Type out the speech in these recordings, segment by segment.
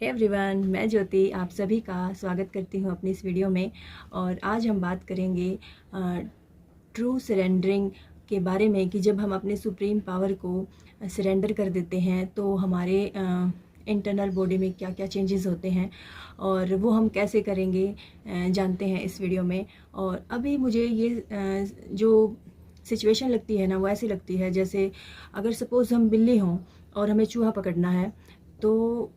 Hey everyone, मैं ज्योति आप सभी का स्वागत करती हूँ अपनी इस वीडियो में। और आज हम बात करेंगे ट्रू सरेंडरिंग के बारे में कि जब हम अपने सुप्रीम पावर को सरेंडर कर देते हैं तो हमारे इंटरनल बॉडी में क्या क्या चेंजेस होते हैं और वो हम कैसे करेंगे जानते हैं इस वीडियो में। और अभी मुझे ये जो सिचुएशन लगती है ना, वो ऐसी लगती है जैसे अगर सपोज़ हम बिल्ली हों और हमें चूहा पकड़ना है, तो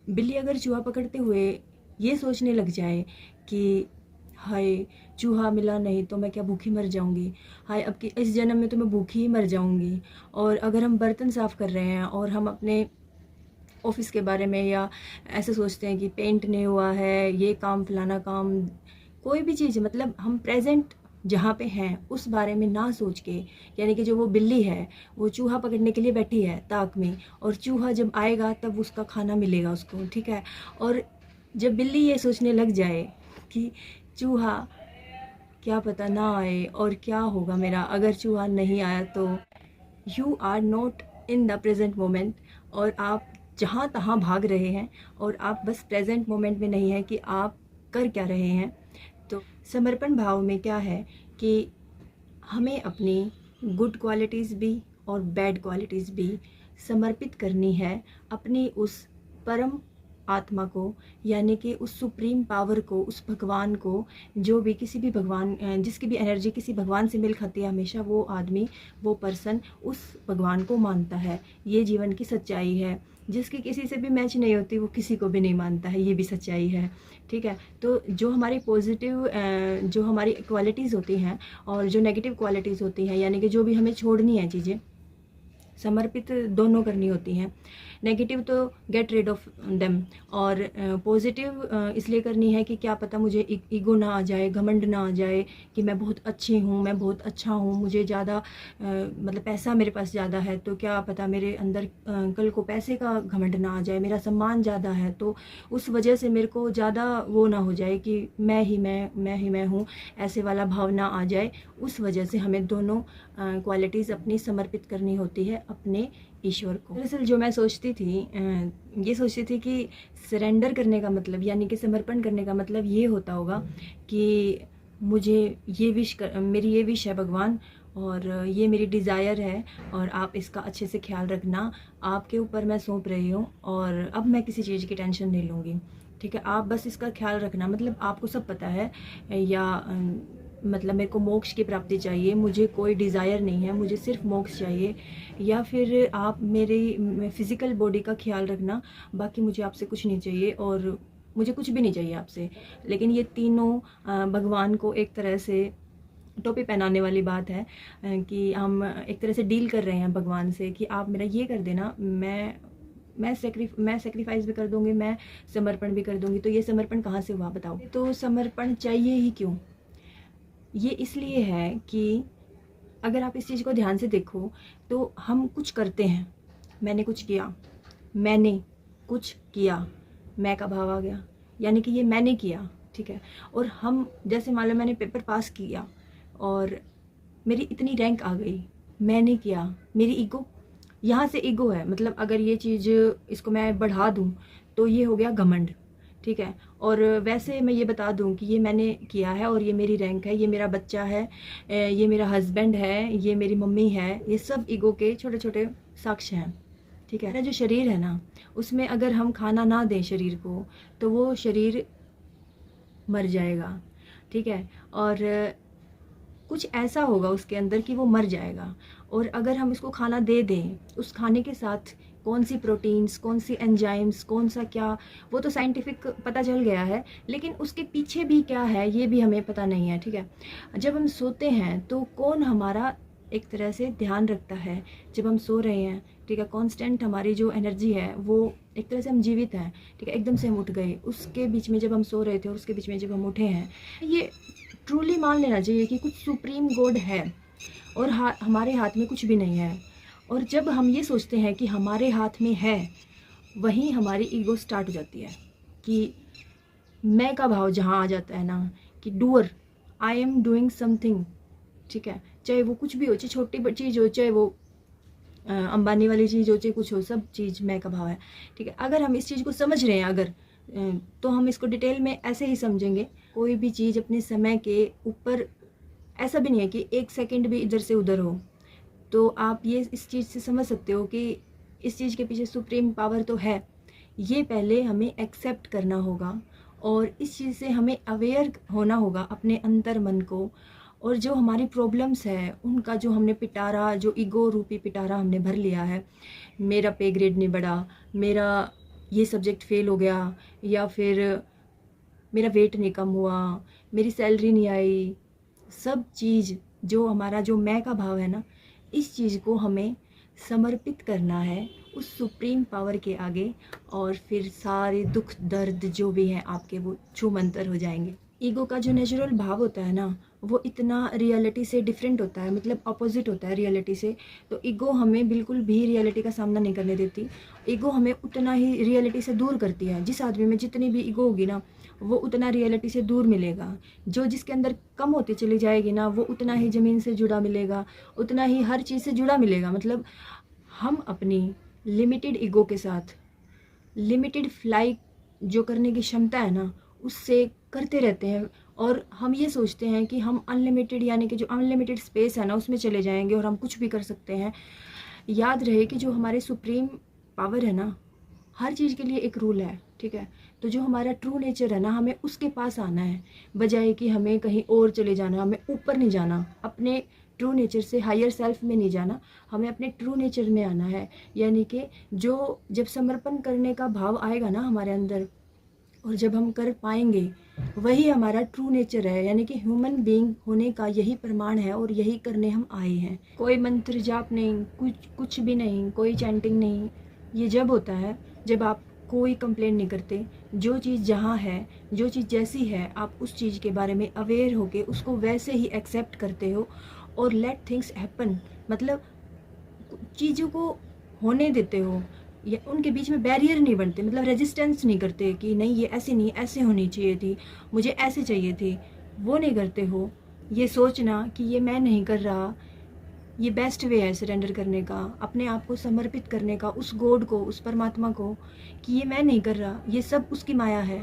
बिल्ली अगर चूहा पकड़ते हुए ये सोचने लग जाए कि हाय चूहा मिला नहीं तो मैं क्या भूखी मर जाऊंगी, हाय अब की इस जन्म में तो मैं भूखी ही मर जाऊंगी। और अगर हम बर्तन साफ़ कर रहे हैं और हम अपने ऑफिस के बारे में या ऐसे सोचते हैं कि पेंट नहीं हुआ है, ये काम फलाना काम, कोई भी चीज़ मतलब हम प्रेजेंट जहाँ पे हैं उस बारे में ना सोच के, यानी कि जो वो बिल्ली है वो चूहा पकड़ने के लिए बैठी है ताक में, और चूहा जब आएगा तब उसका खाना मिलेगा उसको, ठीक है। और जब बिल्ली ये सोचने लग जाए कि चूहा क्या पता ना आए और क्या होगा मेरा अगर चूहा नहीं आया, तो you are not in the present moment और आप जहाँ तहाँ भाग रहे हैं और आप बस प्रेजेंट मोमेंट में नहीं है कि आप कर क्या रहे हैं। तो समर्पण भाव में क्या है कि हमें अपनी गुड क्वालिटीज़ भी और बैड क्वालिटीज़ भी समर्पित करनी है अपनी उस परम आत्मा को, यानी कि उस सुप्रीम पावर को, उस भगवान को। जो भी किसी भी भगवान, जिसकी भी एनर्जी किसी भगवान से मिल खाती है, हमेशा वो आदमी, वो पर्सन उस भगवान को मानता है। ये जीवन की सच्चाई है। जिसकी किसी से भी मैच नहीं होती वो किसी को भी नहीं मानता है, ये भी सच्चाई है, ठीक है। तो जो हमारी पॉजिटिव, जो हमारी क्वालिटीज़ होती हैं और जो नेगेटिव क्वालिटीज़ होती हैं, यानी कि जो भी हमें छोड़नी है चीज़ें, समर्पित दोनों करनी होती हैं। नेगेटिव तो गेट रिड ऑफ देम, और पॉजिटिव इसलिए करनी है कि क्या पता मुझे ईगो ना आ जाए, घमंड ना आ जाए कि मैं बहुत अच्छी हूँ, मैं बहुत अच्छा हूँ, मुझे ज़्यादा मतलब पैसा मेरे पास ज़्यादा है तो क्या पता मेरे अंदर कल को पैसे का घमंड ना आ जाए, मेरा सम्मान ज़्यादा है तो उस वजह से मेरे को ज़्यादा वो ना हो जाए कि मैं ही मैं हूँ, ऐसे वाला भाव ना आ जाए। उस वजह से हमें दोनों क्वालिटीज़ अपनी समर्पित करनी होती है अपने ईश्वर को। दरअसल जो मैं सोचती थी, ये सोचती थी कि सरेंडर करने का मतलब, यानी कि समर्पण करने का मतलब ये होता होगा कि मुझे ये मेरी ये विश है भगवान, और ये मेरी डिज़ायर है और आप इसका अच्छे से ख्याल रखना, आपके ऊपर मैं सौंप रही हूँ और अब मैं किसी चीज़ की टेंशन नहीं लूँगी, ठीक है। आप बस इसका ख्याल रखना, मतलब आपको सब पता है, या मतलब मेरे को मोक्ष की प्राप्ति चाहिए, मुझे कोई डिज़ायर नहीं है, मुझे सिर्फ मोक्ष चाहिए। या फिर आप मेरी फिज़िकल बॉडी का ख्याल रखना, बाकी मुझे आपसे कुछ नहीं चाहिए और मुझे कुछ भी नहीं चाहिए आपसे। लेकिन ये तीनों भगवान को एक तरह से टोपी पहनाने वाली बात है, कि हम एक तरह से डील कर रहे हैं भगवान से कि आप मेरा ये कर देना, मैं सेक्रीफाइस भी कर दूंगी, मैं समर्पण भी कर दूंगी। तो ये समर्पण कहाँ से हुआ बताओ? तो समर्पण चाहिए ही क्यों? ये इसलिए है कि अगर आप इस चीज़ को ध्यान से देखो तो हम कुछ करते हैं, मैंने कुछ किया, मैंने कुछ किया, मैं का भाव आ गया, यानी कि ये मैंने किया, ठीक है। और हम जैसे मान लो मैंने पेपर पास किया और मेरी इतनी रैंक आ गई, मैंने किया, मेरी ईगो, यहाँ से ईगो है, मतलब अगर ये चीज़ इसको मैं बढ़ा दूँ तो ये हो गया घमंड, ठीक है। और वैसे मैं ये बता दूं कि ये मैंने किया है और ये मेरी रैंक है, ये मेरा बच्चा है, ये मेरा हस्बैंड है, ये मेरी मम्मी है, ये सब ईगो के छोटे छोटे साक्ष्य हैं, ठीक है। मेरा जो शरीर है ना, उसमें अगर हम खाना ना दें शरीर को तो वो शरीर मर जाएगा, ठीक है। और कुछ ऐसा होगा उसके अंदर कि वो मर जाएगा। और अगर हम इसको खाना दे दें, उस खाने के साथ कौन सी प्रोटीन्स, कौन सी एंजाइम्स, कौन सा क्या, वो तो साइंटिफिक पता चल गया है, लेकिन उसके पीछे भी क्या है ये भी हमें पता नहीं है, ठीक है। जब हम सोते हैं तो कौन हमारा एक तरह से ध्यान रखता है? जब हम सो रहे हैं, ठीक है, कांस्टेंट हमारी जो एनर्जी है वो एक तरह से हम जीवित हैं, ठीक है, एकदम से हम उठ गए, उसके बीच में जब हम सो रहे थे और उसके बीच में जब हम उठे हैं, ये ट्रूली मान लेना चाहिए कि कुछ सुप्रीम गॉड है और हमारे हाथ में कुछ भी नहीं है। और जब हम ये सोचते हैं कि हमारे हाथ में है, वहीं हमारी ईगो स्टार्ट हो जाती है कि मैं का भाव जहाँ आ जाता है ना, कि doer, I am doing something, ठीक है, चाहे वो कुछ भी हो, चाहे छोटी चीज़ हो, चाहे वो अंबानी वाली चीज़ हो चाहे कुछ हो, सब चीज़ मैं का भाव है, ठीक है। अगर हम इस चीज़ को समझ रहे हैं अगर, तो हम इसको डिटेल में ऐसे ही समझेंगे। कोई भी चीज़ अपने समय के ऊपर, ऐसा भी नहीं है कि 1 सेकंड भी इधर से उधर हो। तो आप ये इस चीज़ से समझ सकते हो कि इस चीज़ के पीछे सुप्रीम पावर तो है। ये पहले हमें एक्सेप्ट करना होगा और इस चीज़ से हमें अवेयर होना होगा अपने अंतर मन को। और जो हमारी प्रॉब्लम्स है उनका जो हमने पिटारा, जो ईगो रूपी पिटारा हमने भर लिया है, मेरा पे ग्रेड नहीं बढ़ा, मेरा ये सब्जेक्ट फेल हो गया, या फिर मेरा वेट नहीं कम हुआ, मेरी सैलरी नहीं आई, सब चीज़ जो हमारा जो मैं का भाव है ना, इस चीज़ को हमें समर्पित करना है उस सुप्रीम पावर के आगे, और फिर सारे दुख दर्द जो भी हैं आपके वो छूमंतर हो जाएंगे। ईगो का जो नेचुरल भाव होता है ना, वो इतना रियलिटी से डिफरेंट होता है, मतलब अपोजिट होता है रियलिटी से। तो ईगो हमें बिल्कुल भी रियलिटी का सामना नहीं करने देती। ईगो हमें उतना ही रियलिटी से दूर करती है। जिस आदमी में जितनी भी ईगो होगी ना, वो उतना रियलिटी से दूर मिलेगा। जो जिसके अंदर कम होती चली जाएगी ना, वो उतना ही ज़मीन से जुड़ा मिलेगा, उतना ही हर चीज़ से जुड़ा मिलेगा। मतलब हम अपनी लिमिटेड ईगो के साथ लिमिटेड फ्लाई जो करने की क्षमता है ना, उससे करते रहते हैं। और हम ये सोचते हैं कि हम अनलिमिटेड, यानी कि जो अनलिमिटेड स्पेस है ना, उसमें चले जाएंगे और हम कुछ भी कर सकते हैं। याद रहे कि जो हमारे सुप्रीम पावर है ना, हर चीज़ के लिए एक रूल है, ठीक है। तो जो हमारा ट्रू नेचर है ना, हमें उसके पास आना है, बजाय कि हमें कहीं और चले जाना। हमें ऊपर नहीं जाना, अपने ट्रू नेचर से हायर सेल्फ में नहीं जाना, हमें अपने ट्रू नेचर में आना है। यानी कि जो जब समर्पण करने का भाव आएगा ना हमारे अंदर, और जब हम कर पाएंगे, वही हमारा ट्रू नेचर है। यानी कि ह्यूमन बीइंग होने का यही प्रमाण है और यही करने हम आए हैं। कोई मंत्र जाप नहीं, कुछ भी नहीं, कोई चैंटिंग नहीं। ये जब होता है जब आप कोई कंप्लेंट नहीं करते। जो चीज़ जहाँ है, जो चीज़ जैसी है, आप उस चीज़ के बारे में अवेयर होके उसको वैसे ही एक्सेप्ट करते हो और लेट थिंग्स हैपन, मतलब चीज़ों को होने देते हो। या उनके बीच में बैरियर नहीं बनते, मतलब रेजिस्टेंस नहीं करते कि नहीं ये ऐसे नहीं, ऐसे होनी चाहिए थी, मुझे ऐसे चाहिए थी, वो नहीं करते हो। ये सोचना कि ये मैं नहीं कर रहा, ये बेस्ट वे है सरेंडर करने का, अपने आप को समर्पित करने का उस गॉड को, उस परमात्मा को, कि ये मैं नहीं कर रहा, ये सब उसकी माया है,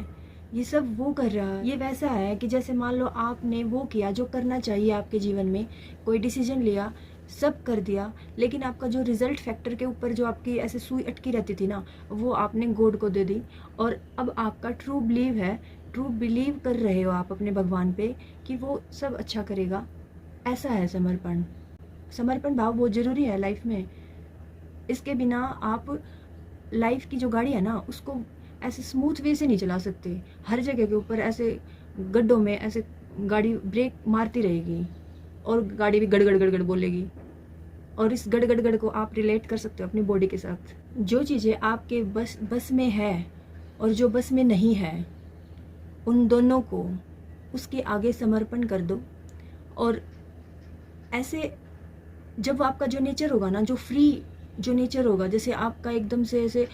ये सब वो कर रहा है। ये वैसा है कि जैसे मान लो आपने वो किया जो करना चाहिए आपके जीवन में, कोई डिसीजन लिया, सब कर दिया, लेकिन आपका जो रिजल्ट फैक्टर के ऊपर जो आपकी ऐसे सुई अटकी रहती थी ना, वो आपने गॉड को दे दी। और अब आपका ट्रू बिलीव है, ट्रू बिलीव कर रहे हो आप अपने भगवान पे कि वो सब अच्छा करेगा। ऐसा है समर्पण। समर्पण भाव बहुत ज़रूरी है लाइफ में। इसके बिना आप लाइफ की जो गाड़ी है ना, उसको ऐसे स्मूथ वे से नहीं चला सकते। हर जगह के ऊपर ऐसे गड्ढों में ऐसे गाड़ी ब्रेक मारती रहेगी और गाड़ी भी गड़गड़ गड़गड़ बोलेगी। और इस गड़ गड़ गड़ को आप रिलेट कर सकते हो अपनी बॉडी के साथ। जो चीज़ें आपके बस में है और जो बस में नहीं है, उन दोनों को उसके आगे समर्पण कर दो। और ऐसे जब आपका जो नेचर होगा ना, जो फ्री जो नेचर होगा, जैसे आपका एकदम से ऐसे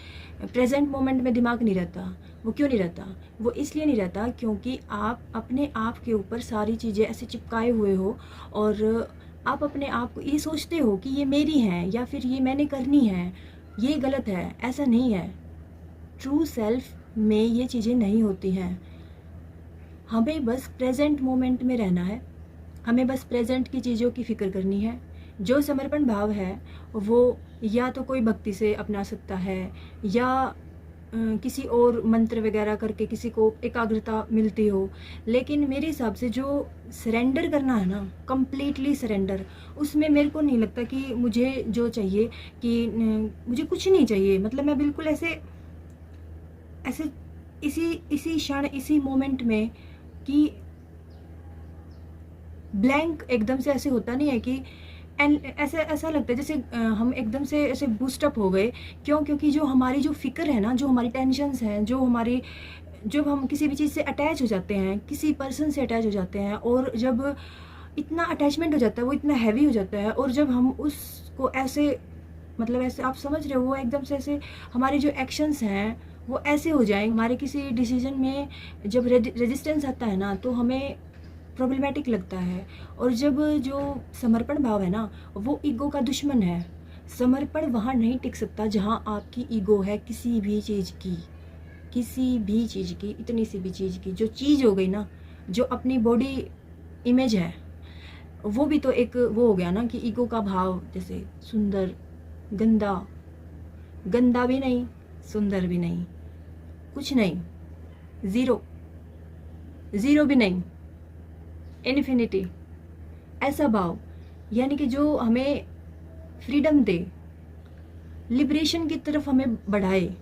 प्रेजेंट मोमेंट में दिमाग नहीं रहता। वो क्यों नहीं रहता? वो इसलिए नहीं रहता क्योंकि आप अपने आप के ऊपर सारी चीज़ें ऐसे चिपकाए हुए हो और आप अपने आप को ये सोचते हो कि ये मेरी हैं या फिर ये मैंने करनी है, ये गलत है। ऐसा नहीं है। ट्रू सेल्फ में ये चीज़ें नहीं होती हैं। हमें बस प्रेजेंट मोमेंट में रहना है, हमें बस प्रेजेंट की चीज़ों की फ़िक्र करनी है। जो समर्पण भाव है वो या तो कोई भक्ति से अपना सकता है या किसी और मंत्र वगैरह करके किसी को एकाग्रता मिलती हो। लेकिन मेरे हिसाब से जो सरेंडर करना है ना, कंप्लीटली सरेंडर, उसमें मेरे को नहीं लगता कि मुझे जो चाहिए कि मुझे कुछ नहीं चाहिए। मतलब मैं बिल्कुल ऐसे ऐसे इसी क्षण इसी मोमेंट में कि ब्लैंक एकदम से ऐसे होता नहीं है कि ऐसा लगता है जैसे हम एकदम से ऐसे बूस्टअप हो गए। क्यों? क्योंकि जो हमारी जो फिक्र है ना, जो हमारी टेंशन्स हैं, जो हमारी, जब हम किसी भी चीज़ से अटैच हो जाते हैं, किसी पर्सन से अटैच हो जाते हैं, और जब इतना अटैचमेंट हो जाता है, वो इतना हैवी हो जाता है, और जब हम उसको ऐसे, मतलब ऐसे आप समझ रहे हो, वो एकदम से ऐसे हमारे जो एक्शंस हैं वो ऐसे हो जाएं, हमारे किसी डिसीजन में जब रेजिस्टेंस आता है ना, तो हमें प्रॉब्लमेटिक लगता है। और जब जो समर्पण भाव है ना, वो ईगो का दुश्मन है। समर्पण वहाँ नहीं टिक सकता जहाँ आपकी ईगो है किसी भी चीज़ की, किसी भी चीज़ की, इतनी सी भी चीज़ की। जो चीज़ हो गई ना, जो अपनी बॉडी इमेज है, वो भी तो एक वो हो गया ना कि ईगो का भाव। जैसे सुंदर, गंदा, गंदा भी नहीं, सुंदर भी नहीं, कुछ नहीं, ज़ीरो, ज़ीरो भी नहीं, इन्फिनिटी, ऐसा भाव। यानी कि जो हमें फ्रीडम दे, लिबरेशन की तरफ हमें बढ़ाए।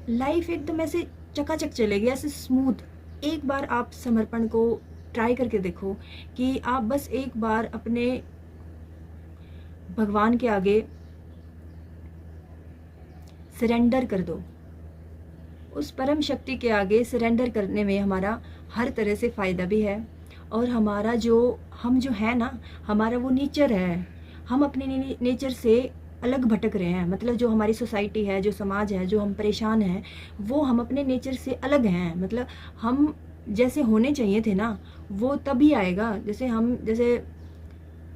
लाइफ एकदम ऐसे चकाचक चलेगी, ऐसे स्मूथ। एक बार आप समर्पण को ट्राई करके देखो कि आप बस एक बार अपने भगवान के आगे सरेंडर कर दो। उस परम शक्ति के आगे सरेंडर करने में हमारा हर तरह से फ़ायदा भी है, और हमारा हम जो है ना, हमारा वो नेचर है, हम अपने नेचर से अलग भटक रहे हैं। मतलब जो हमारी सोसाइटी है, जो समाज है, जो हम परेशान हैं, वो हम अपने नेचर से अलग हैं। मतलब हम जैसे होने चाहिए थे ना, वो तभी आएगा। जैसे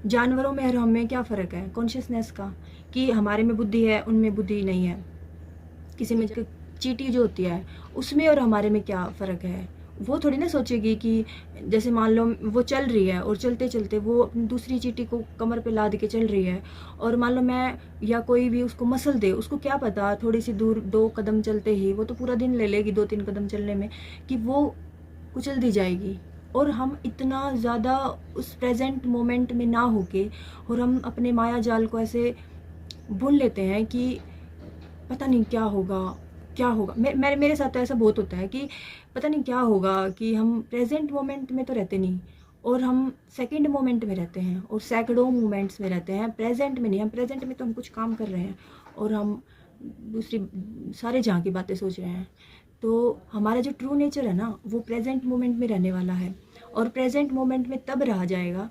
जानवरों में और हम में क्या फ़र्क है कॉन्शियसनेस का, कि हमारे में बुद्धि है, उनमें बुद्धि नहीं है। किसी में चींटी जो होती है उसमें और हमारे में क्या फ़र्क है। वो थोड़ी ना सोचेगी कि जैसे मान लो वो चल रही है और चलते चलते वो अपनी दूसरी चींटी को कमर पे लाद के चल रही है, और मान लो मैं या कोई भी उसको मसल दे, उसको क्या पता थोड़ी सी दूर 2 कदम चलते ही, वो तो पूरा दिन ले लेगी 2-3 कदम चलने में, कि वो कुचल दी जाएगी। और हम इतना ज़्यादा उस प्रेजेंट मोमेंट में ना होके, और हम अपने माया जाल को ऐसे बुन लेते हैं कि पता नहीं क्या होगा, क्या होगा। मेरे साथ तो ऐसा बहुत होता है कि पता नहीं क्या होगा, कि हम प्रेजेंट मोमेंट में तो रहते नहीं, और हम सेकंड मोमेंट में रहते हैं, और सैकड़ों मोमेंट्स में रहते हैं, प्रेजेंट में नहीं। हम प्रेजेंट में तो हम कुछ काम कर रहे हैं, और हम दूसरी सारे जहाँ की बातें सोच रहे हैं। तो हमारा जो ट्रू नेचर है ना, वो प्रेजेंट मोमेंट में रहने वाला है, और प्रेजेंट मोमेंट में तब रहा जाएगा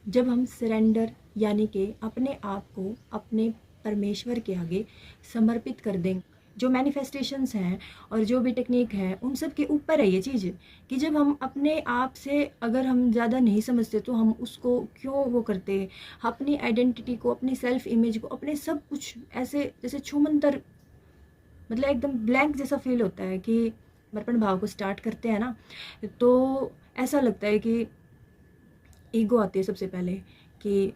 जब हम सरेंडर, यानी कि अपने आप को अपने परमेश्वर के आगे समर्पित कर दें। जो मैनिफेस्टेशंस हैं और जो भी टेक्निक है, उन सब के ऊपर है ये चीज़, कि जब हम अपने आप से अगर हम ज़्यादा नहीं समझते तो हम उसको क्यों वो करते हैं, अपनी आइडेंटिटी को, अपनी सेल्फ इमेज को, अपने सब कुछ ऐसे जैसे छूमंतर, मतलब एकदम ब्लैंक जैसा फील होता है। कि समर्पण भाव को स्टार्ट करते हैं ना, तो ऐसा लगता है कि ईगो आती है सबसे पहले। कि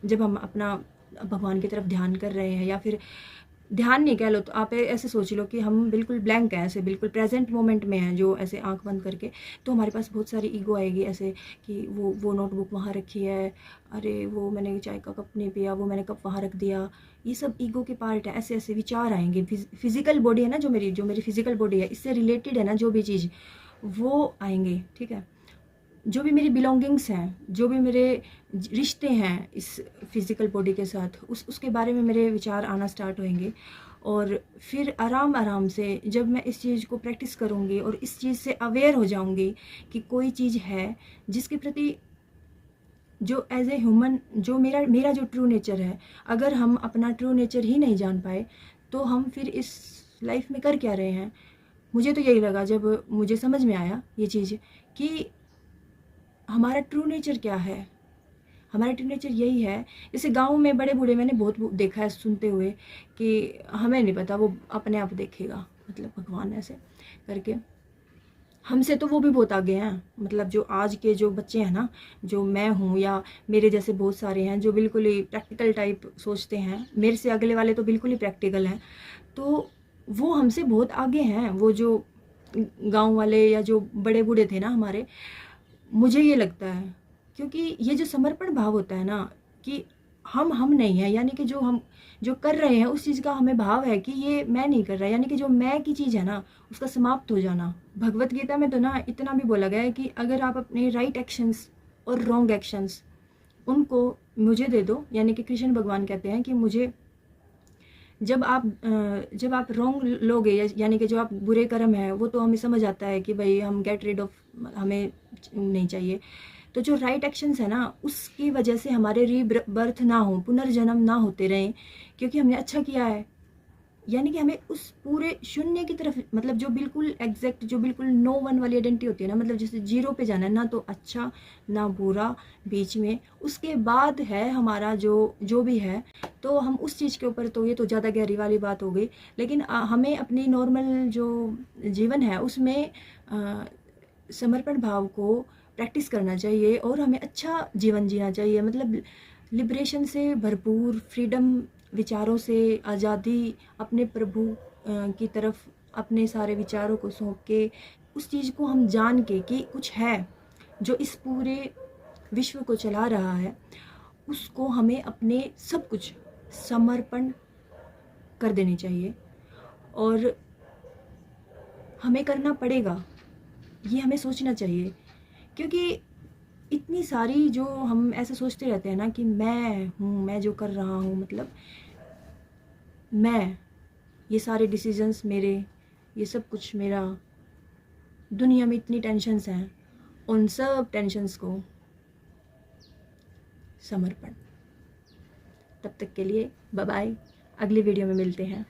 जब हम अपना भगवान की तरफ ध्यान कर रहे हैं, या फिर ध्यान नहीं कह लो, तो आप ऐसे सोच लो कि हम बिल्कुल ब्लैंक हैं, ऐसे बिल्कुल प्रेजेंट मोमेंट में हैं, जो ऐसे आंख बंद करके, तो हमारे पास बहुत सारी ईगो आएगी ऐसे कि वो नोटबुक वहाँ रखी है, अरे वो मैंने चाय का कप नहीं पिया, वो मैंने कप वहाँ रख दिया। ये सब ईगो के पार्ट है। ऐसे ऐसे विचार आएंगे। फिजिकल बॉडी है ना, जो मेरी फिजिकल बॉडी है, इससे रिलेटेड है ना जो भी चीज़, वो आएंगे। ठीक है, जो भी मेरी बिलोंगिंग्स हैं, जो भी मेरे रिश्ते हैं इस फिज़िकल बॉडी के साथ, उसके बारे में मेरे विचार आना स्टार्ट होंगे। और फिर आराम आराम से जब मैं इस चीज़ को प्रैक्टिस करूँगी और इस चीज़ से अवेयर हो जाऊँगी कि कोई चीज़ है जिसके प्रति, जो एज ए ह्यूमन, जो मेरा जो ट्रू नेचर है, अगर हम अपना ट्रू नेचर ही नहीं जान पाए तो हम फिर इस लाइफ में कर क्या रहे हैं। मुझे तो यही लगा जब मुझे समझ में आया ये चीज़, कि हमारा ट्रू नेचर क्या है। हमारा ट्रू नेचर यही है। जैसे गांव में बड़े बूढ़े मैंने बहुत देखा है सुनते हुए, कि हमें नहीं पता, वो अपने आप देखेगा, मतलब भगवान ऐसे करके। हमसे तो वो भी बहुत आगे हैं। मतलब जो आज के जो बच्चे हैं ना, जो मैं हूँ या मेरे जैसे बहुत सारे हैं जो बिल्कुल ही प्रैक्टिकल टाइप सोचते हैं, मेरे से अगले वाले तो बिल्कुल ही प्रैक्टिकल हैं, तो वो हमसे बहुत आगे हैं। वो जो गांव वाले या जो बड़े बूढ़े थे ना हमारे, मुझे ये लगता है, क्योंकि ये जो समर्पण भाव होता है ना, कि हम नहीं है, यानी कि जो हम जो कर रहे हैं उस चीज़ का हमें भाव है कि ये मैं नहीं कर रहा, यानी कि जो मैं की चीज़ है ना उसका समाप्त हो जाना। भगवत गीता में तो ना इतना भी बोला गया है कि अगर आप अपने राइट एक्शंस और रॉन्ग एक्शंस उनको मुझे दे दो, यानी कि कृष्ण भगवान कहते हैं कि मुझे जब आप रॉन्ग लोगे, यानी कि जो आप बुरे कर्म है, वो तो हमें समझ आता है कि भाई हम गेट रिड ऑफ, हमें नहीं चाहिए। तो जो राइट एक्शंस है ना, उसकी वजह से हमारे रीबर्थ ना हो, पुनर्जन्म ना होते रहें, क्योंकि हमने अच्छा किया है, यानी कि हमें उस पूरे शून्य की तरफ, मतलब जो बिल्कुल एग्जैक्ट, जो बिल्कुल नो वन वाली आइडेंटिटी होती है ना, मतलब जैसे जीरो पे जाना है, ना तो अच्छा ना बुरा, बीच में, उसके बाद है हमारा जो जो भी है। तो हम उस चीज़ के ऊपर, तो ये तो ज़्यादा गहरी वाली बात हो गई, लेकिन हमें अपनी नॉर्मल जो जीवन है उसमें समर्पण भाव को प्रैक्टिस करना चाहिए और हमें अच्छा जीवन जीना चाहिए, मतलब लिबरेशन से भरपूर, फ्रीडम, विचारों से आज़ादी, अपने प्रभु की तरफ अपने सारे विचारों को सौंप के, उस चीज़ को हम जान के कि कुछ है जो इस पूरे विश्व को चला रहा है, उसको हमें अपने सब कुछ समर्पण कर देनी चाहिए। और हमें करना पड़ेगा, ये हमें सोचना चाहिए, क्योंकि इतनी सारी जो हम ऐसे सोचते रहते हैं ना कि मैं हूँ, मैं जो कर रहा हूँ, मतलब मैं, ये सारे डिसीजंस मेरे, ये सब कुछ मेरा, दुनिया में इतनी टेंशन्स हैं, उन सब टेंशन्स को समर्पण। तब तक के लिए बाय बाय, अगली वीडियो में मिलते हैं।